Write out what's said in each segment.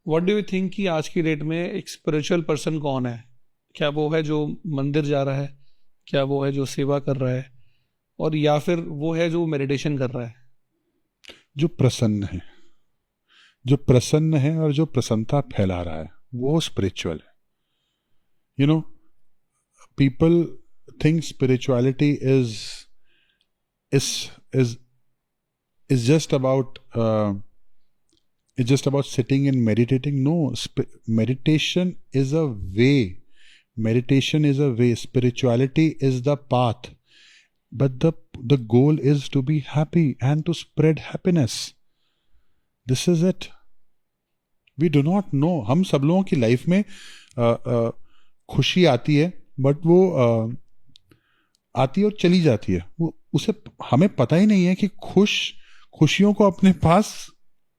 What do you think कि आज की डेट में एक स्पिरिचुअल पर्सन कौन है? क्या वो है जो मंदिर जा रहा है, क्या वो है जो सेवा कर रहा है, और या फिर वो है जो मेडिटेशन कर रहा है? जो प्रसन्न है, जो प्रसन्न है और जो प्रसन्नता फैला रहा है, वो स्पिरिचुअल है। You no, people think spirituality is is is just about it's just about sitting and meditating. No, meditation is a way. Meditation is a way. Spirituality is the path. But the goal is to be happy and to spread happiness. This is it. We do not know. हम सब लोगों की life में खुशी आती है, but वो आती है और चली जाती है। वो उसे हमें पता ही नहीं है कि खुशियों को अपने पास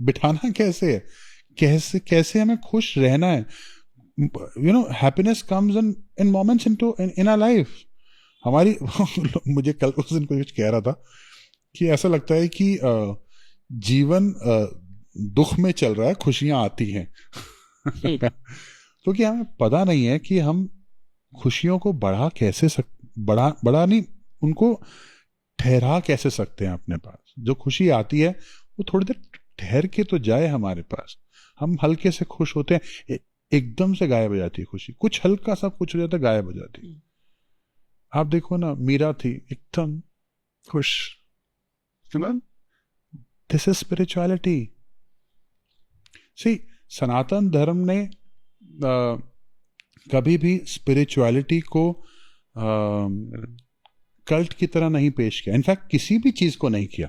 बिठाना कैसे है, कैसे हमें खुश रहना है। You know, happiness comes in moments in our life. हमारी मुझे कल उस दिन कुछ कह रहा था कि ऐसा लगता है कि जीवन दुख में चल रहा है, खुशियां आती हैं क्योंकि हमें पता नहीं है कि हम खुशियों को बढ़ा नहीं, उनको ठहरा कैसे सकते हैं अपने पास। जो खुशी आती है वो थोड़ी देर ठहर के तो जाए हमारे पास। हम हल्के से खुश होते हैं, एकदम से गायब हो जाती है खुशी। कुछ हल्का सा कुछ हो जाता है, गायब हो जाती है। आप देखो ना, मीरा थी एकदम खुश। This is spirituality. See, Sanatan Dharma ने कभी भी स्पिरिचुअलिटी को कल्ट की तरह नहीं पेश किया। इनफैक्ट किसी भी चीज को नहीं किया।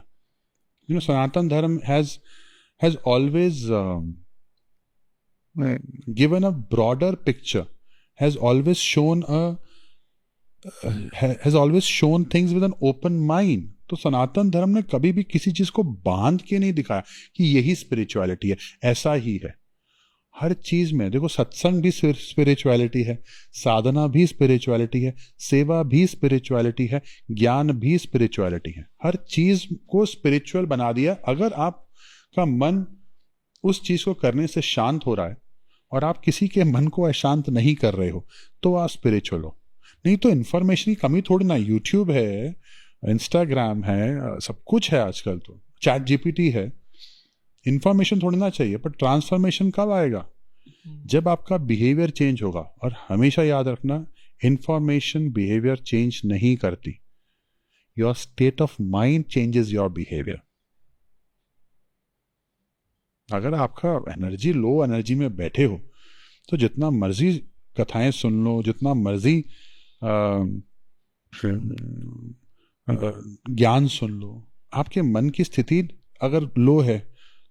यू नो, सनातन धर्म has always given a broader picture, has always shown things with an open mind. तो सनातन धर्म ने कभी भी किसी चीज को बांध के नहीं दिखाया कि यही स्पिरिचुअलिटी है, ऐसा ही है। हर चीज में देखो, सत्संग भी स्पिरिचुअलिटी है, साधना भी स्पिरिचुअलिटी है, सेवा भी स्पिरिचुअलिटी है, ज्ञान भी स्पिरिचुअलिटी है। हर चीज को स्पिरिचुअल बना दिया। अगर आपका मन उस चीज को करने से शांत हो रहा है और आप किसी के मन को अशांत नहीं कर रहे हो, तो आप स्पिरिचुअल हो। नहीं तो इंफॉर्मेशन की कमी थोड़ी ना। यूट्यूब है, इंस्टाग्राम है, सब कुछ है आजकल। तो चैट जीपीटी है। इंफॉर्मेशन थोड़ी ना चाहिए, पर ट्रांसफॉर्मेशन कब आएगा? जब आपका बिहेवियर चेंज होगा। और हमेशा याद रखना, इंफॉर्मेशन बिहेवियर चेंज नहीं करती। Your state of mind changes your behaviour. अगर आपका एनर्जी लो एनर्जी में बैठे हो, तो जितना मर्जी कथाएं सुन लो, जितना मर्जी ज्ञान सुन लो, आपके मन की स्थिति अगर लो है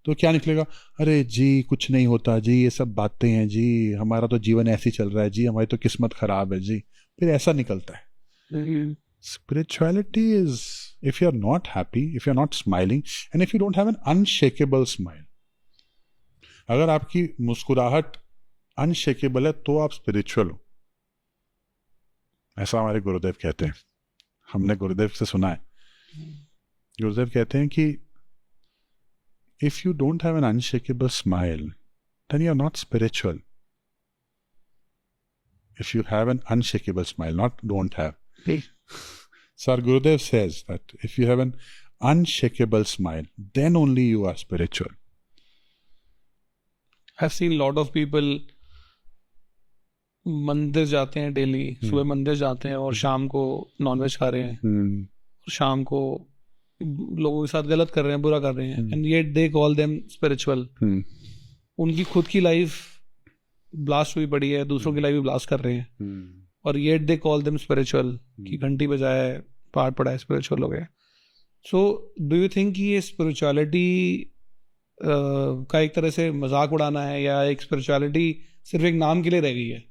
तो क्या निकलेगा? अरे जी कुछ नहीं होता जी, ये सब बातें हैं जी, हमारा तो जीवन ऐसे ही चल रहा है जी, हमारी तो किस्मत खराब है जी। फिर ऐसा निकलता है। Spirituality is, if you are not happy, if you are not smiling, and if you don't have an unshakeable smile, अगर आपकी मुस्कुराहट अनशेकेबल है, तो आप स्पिरिचुअल हो। ऐसा हमारे गुरुदेव कहते हैं। हमने गुरुदेव से सुना है। गुरुदेव कहते हैं कि if you don't have an unshakable smile, then you are not spiritual. If you have an unshakable smile, not don't have. So our Gurudev says that if you have an unshakable smile, then only you are spiritual. I've seen lot of people मंदिर जाते हैं daily. सुबह मंदिर जाते हैं और शाम को नॉनवेज खा रहे हैं, और शाम को लोगों के साथ गलत कर रहे हैं, बुरा कर रहे हैं, and yet they call them spiritual. उनकी खुद की लाइफ ब्लास्ट हुई पड़ी है, दूसरों की लाइफ भी ब्लास्ट कर रहे हैं, और yet they call them spiritual कि घंटी बजाए, पाठ पढ़ाए, स्पिरिचुअल हो गए। सो डू यू थिंक कि ये स्पिरिचुअलिटी का एक तरह से मजाक उड़ाना है, या एक स्पिरिचुअलिटी सिर्फ एक नाम के लिए रह गई है?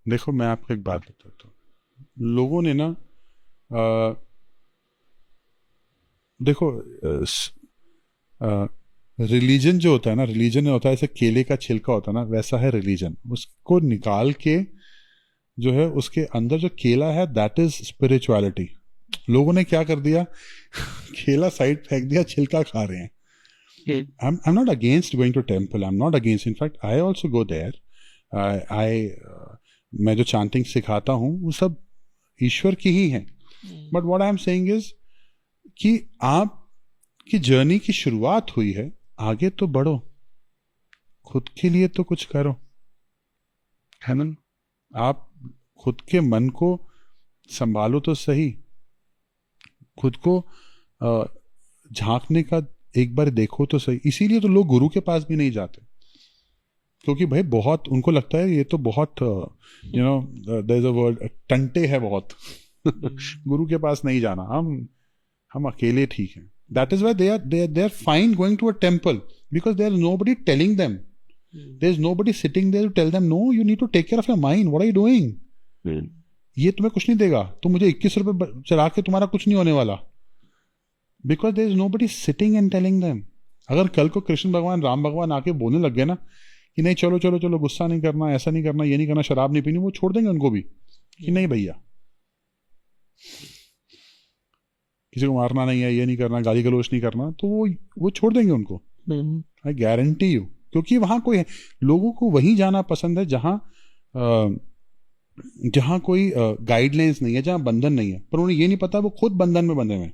देखो, मैं आपको एक बात बताता हूँ। लोगों ने ना देखो, रिलीजन जो होता है ना, रिलीजन होता है ऐसे केले का छिलका होता है ना, वैसा है रिलीजन। उसको निकाल के जो है उसके अंदर जो केला है, दैट इज स्पिरिचुअलिटी। लोगों ने क्या कर दिया केला साइड फेंक दिया, छिलका खा रहे हैं। I'm not against going to temple. I'm not against. In fact, I also go there. मैं जो chanting सिखाता हूँ वो सब ईश्वर की ही है. But what I'm saying is कि आप की जर्नी की शुरुआत हुई है, आगे तो बढ़ो, खुद के लिए तो कुछ करो, है ना. आप खुद के मन को संभालो तो सही, खुद को झांकने का एक बार देखो तो सही. इसीलिए तो लोग गुरु के पास भी नहीं जाते, क्योंकि भाई बहुत उनको लगता है ये तो बहुत you know there is a word टंटे है बहुत. गुरु के पास नहीं जाना, हम अकेले ठीक हैं. That is why they are fine going to a temple, because there is nobody telling them. There is nobody sitting there to tell them, no, you need to take care of your mind. What are you doing? ये तुम्हें कुछ नहीं देगा, तुम मुझे 21 रुपए चढ़ा के तुम्हारा कुछ नहीं होने वाला. Because there is nobody sitting and telling them. अगर कल को कृष्ण भगवान राम भगवान आके बोलने लग गए ना कि नहीं चलो चलो चलो, गुस्सा नहीं करना, ऐसा नहीं करना, ये नहीं करना, शराब नहीं पीनी, वो छोड़ देंगे उनको भी कि नहीं भैया, किसी को मारना नहीं है, ये नहीं करना, गाली गलौज नहीं करना, तो वो छोड़ देंगे उनको. I guarantee you. क्योंकि वहां कोई है, लोगों को वहीं जाना पसंद है जहां कोई गाइडलाइंस नहीं है, जहां बंधन नहीं है. पर उन्हें ये नहीं पता वो खुद बंधन में बंधे हुए हैं.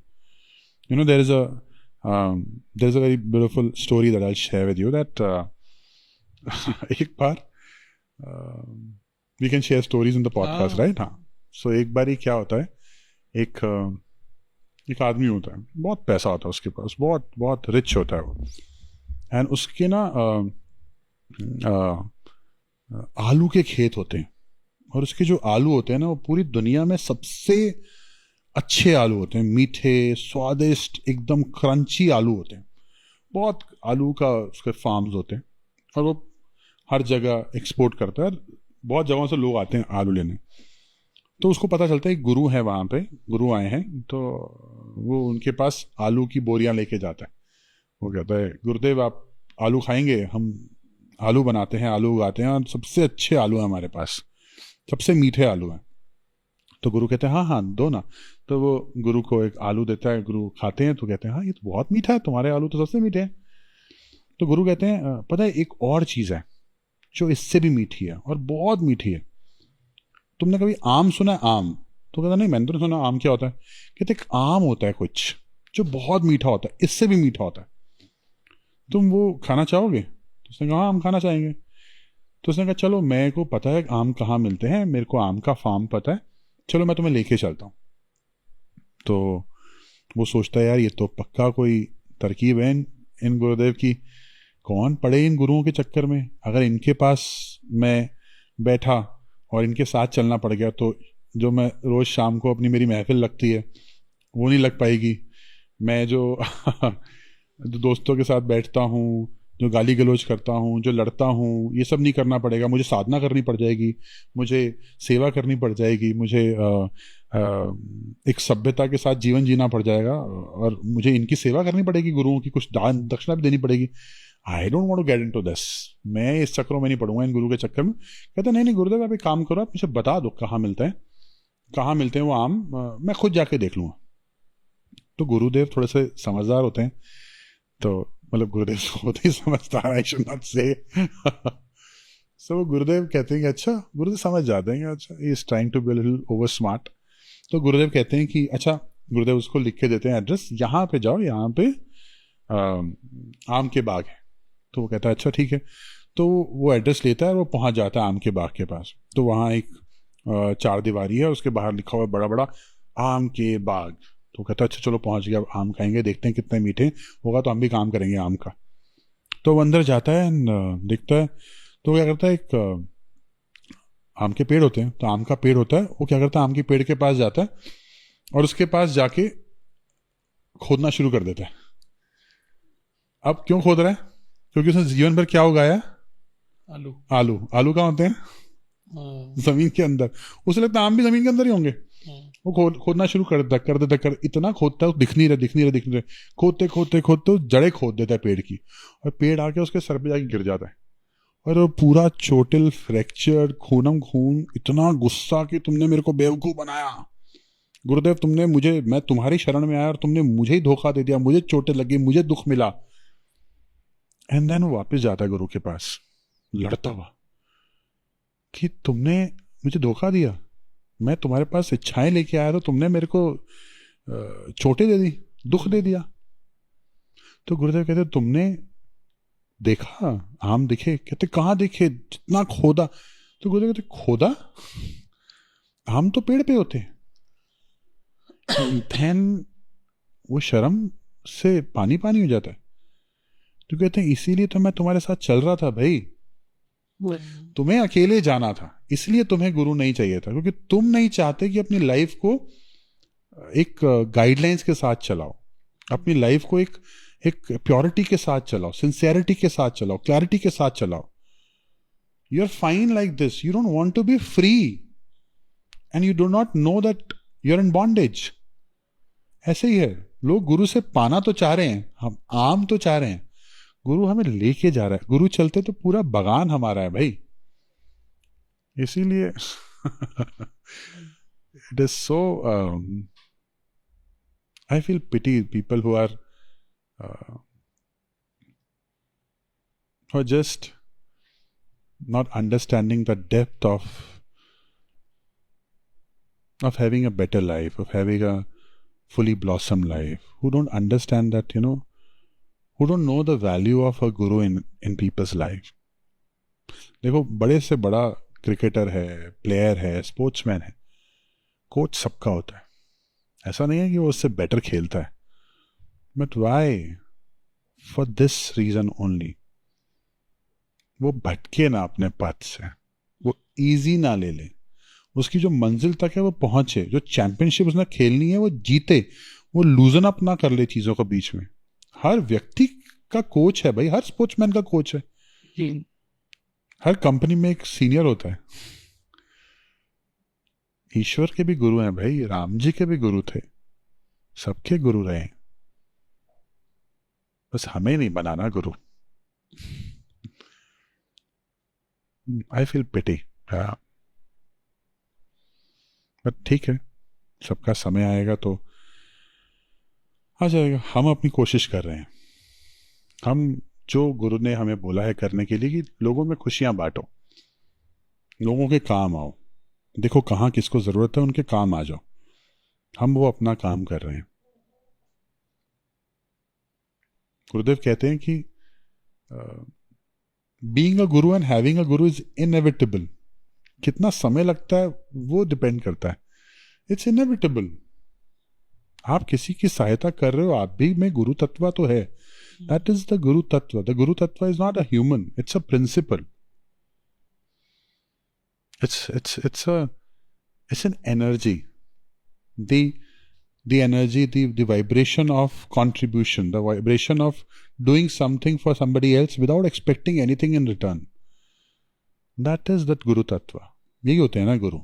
You know there is a very beautiful story that I will share with you that एक बार we can share stories in the podcast, right. हाँ. सो एक बार ही क्या होता है, एक आदमी होता है, बहुत पैसा होता है उसके पास, बहुत बहुत रिच होता है वो. एंड उसके ना आलू के खेत होते हैं, और उसके जो आलू होते हैं ना वो पूरी दुनिया में सबसे अच्छे आलू होते हैं, मीठे, स्वादिष्ट, एकदम क्रंची आलू होते हैं. बहुत आलू का उसके फार्म्स होते हैं, और वो हर जगह एक्सपोर्ट करता है. बहुत जगहों से लोग आते हैं आलू लेने. तो उसको पता चलता है एक गुरु है वहाँ पे, गुरु आए हैं, तो वो उनके पास आलू की बोरियां लेके जाता है. वो कहता है, गुरुदेव आप आलू खाएंगे, हम आलू बनाते हैं, आलू उगाते हैं, और सबसे अच्छे आलू हैं हमारे पास, सबसे मीठे आलू हैं. तो गुरु कहते हैं हाँ हाँ दो ना. तो वो गुरु को एक आलू देता है, गुरु खाते हैं तो कहते हैं हाँ ये तो बहुत मीठा है, तुम्हारे आलू तो सबसे मीठे हैं. तो गुरु कहते हैं पता है एक और चीज़ है जो इससे भी मीठी है और बहुत मीठी है. तुमने कभी आम सुना है? आम. तो कहता नहीं मैंने तो नहीं सुना. आम क्या होता है? कहते एक आम होता है कुछ जो बहुत मीठा होता है, इससे भी मीठा होता है, तुम वो खाना चाहोगे? तो उसने कहा हम खाना चाहेंगे. तो उसने कहा चलो मेरे को पता है आम कहाँ मिलते हैं, मेरे को आम का फार्म पता है, चलो मैं तुम्हें लेके चलता हूँ. तो वो सोचता है यार ये तो पक्का कोई तरकीब है इन गुरुदेव की, कौन पड़े इन गुरुओं के चक्कर में. अगर इनके पास मैं बैठा और इनके साथ चलना पड़ गया तो जो मैं रोज़ शाम को अपनी मेरी महफिल लगती है वो नहीं लग पाएगी. मैं जो दोस्तों के साथ बैठता हूँ, जो गाली गलौज करता हूँ, जो लड़ता हूँ, ये सब नहीं करना पड़ेगा. मुझे साधना करनी पड़ जाएगी, मुझे सेवा करनी पड़ जाएगी, मुझे एक सभ्यता के साथ जीवन जीना पड़ जाएगा, और मुझे इनकी सेवा करनी पड़ेगी, गुरुओं की कुछ दान दक्षिणा भी देनी पड़ेगी. I don't want to get into this. मैं इस चक्करों में नहीं पड़ूंगा, इन गुरु के चक्कर में. कहते नहीं नहीं गुरुदेव आप एक काम करो, आप मुझे बता दो कहाँ मिलते हैं वो आम, मैं खुद जाके देख लूँगा. तो गुरुदेव थोड़े से समझदार होते हैं, तो मतलब गुरुदेव होते ही समझदार, आई शुड नॉट से. सो गुरुदेव कहते हैं कि अच्छा, गुरुदेव समझ जाते हैं कि अच्छा he is trying to be a little over smart. तो गुरुदेव कहते हैं कि अच्छा, गुरुदेव उसको लिख के देते हैं एड्रेस, यहाँ पे जाओ, यहाँ पे आम के बाग है. तो वो कहता है अच्छा ठीक है. तो वो एड्रेस लेता है और वो पहुँच जाता है आम के बाग के पास. तो वहाँ एक 4 दीवारी है, उसके बाहर लिखा हुआ है बड़ा बड़ा आम के बाग. तो कहता है अच्छा चलो पहुँच गया, आम खाएंगे, देखते हैं कितने मीठे होगा तो हम भी काम करेंगे आम का. तो वो अंदर जाता है, देखता है, तो क्या करता है, एक आम के पेड़ होते हैं, तो आम का पेड़ होता है, वो क्या करता है आम के पेड़ के पास जाता है और उसके पास जाके खोदना शुरू कर देता है. अब क्यों खोद रहा है? क्योंकि उसने जीवन भर क्या उगाया? आलू. आलू कहाँ होते हैं? जमीन के अंदर. उसे लगता है आम भी जमीन के अंदर ही होंगे. वो खोदना शुरू कर देता इतना खोदता है, दिख नहीं रहे. खोदते जड़ें खोद देता है पेड़ की, और पेड़ आके उसके सर पे जाके गिर जाता है, और वो पूरा चोटिल, फ्रैक्चर, खूनम खून. इतना गुस्सा कि तुमने मेरे को बेवकूफ बनाया गुरुदेव, मैं तुम्हारी शरण में आया और तुमने मुझे ही धोखा दे दिया, मुझे चोटें लगी, मुझे दुख मिला. एंड देन वो वापस जाता है गुरु के पास लड़ता हुआ कि तुमने मुझे धोखा दिया, मैं तुम्हारे पास इच्छाएं लेके आया तो तुमने मेरे को चोटें दे दी, दुख दे दिया। तो गुरुदेव कहते तुमने देखा आम दिखे? कहते कहाँ दिखे, जितना खोदा। तो गुरुदेव कहते खोदा, आम तो पेड़ पे होते। धैन वो शर्म से पानी पानी हो जाता है। तो कहते हैं इसीलिए तो मैं तुम्हारे साथ चल रहा था भाई, तुम्हें अकेले जाना था, इसलिए तुम्हें गुरु नहीं चाहिए था, क्योंकि तुम नहीं चाहते कि अपनी लाइफ को एक गाइडलाइंस के साथ चलाओ, अपनी लाइफ को एक प्योरिटी के साथ चलाओ, सिंसियरिटी के साथ चलाओ, क्लैरिटी के साथ चलाओ। You are fine like this, you don't want to be free and you do not know that you are in bondage. ऐसे ही है, लोग गुरु से पाना तो चाह रहे हैं, हम आम तो चाह रहे हैं, गुरु हमें लेके जा रहा है। गुरु चलते तो पूरा बगान हमारा है भाई। इसीलिए it is so I feel pity people who are just not understanding the depth of having a better life, of having a fully blossomed life, who don't understand that, who don't know the value of a guru in people's life. देखो, बड़े से बड़ा cricketer है, player है, sportsman है, coach सबका होता है। ऐसा नहीं है कि वो उससे बेटर खेलता है, but why? For this reason only, वो भटके ना अपने पथ से, वो इजी ना ले ले, उसकी जो मंजिल तक है वो पहुंचे, जो चैंपियनशिप उसने खेलनी है वो जीते, वो लूजन अप ना कर ले चीजों को बीच में। हर व्यक्ति का कोच है भाई, हर स्पोर्ट्समैन का कोच है। हर कंपनी में एक सीनियर होता है। ईश्वर के भी गुरु हैं भाई, राम जी के भी गुरु थे, सबके गुरु रहे, बस हमें नहीं बनाना गुरु। आई फील पिटी, बट ठीक है, सबका समय आएगा तो आ जाएगा। हम अपनी कोशिश कर रहे हैं, हम जो गुरु ने हमें बोला है करने के लिए कि लोगों में खुशियां बांटो, लोगों के काम आओ, देखो कहाँ किसको जरूरत है, उनके काम आ जाओ। हम वो अपना काम कर रहे हैं। गुरुदेव कहते हैं कि being a Guru and having a Guru is inevitable. कितना समय लगता है वो डिपेंड करता है, इट्स इनएविटेबल। आप किसी की सहायता कर रहे हो, आप भी में गुरु तत्व तो है। दैट इज द गुरु तत्व। The guru tattva is not a human, it's a principle, it's an energy, the energy, the vibration of contribution, the vibration of doing something for somebody else without expecting anything in return. That is that guru tattva. यही होते हैं ना गुरु।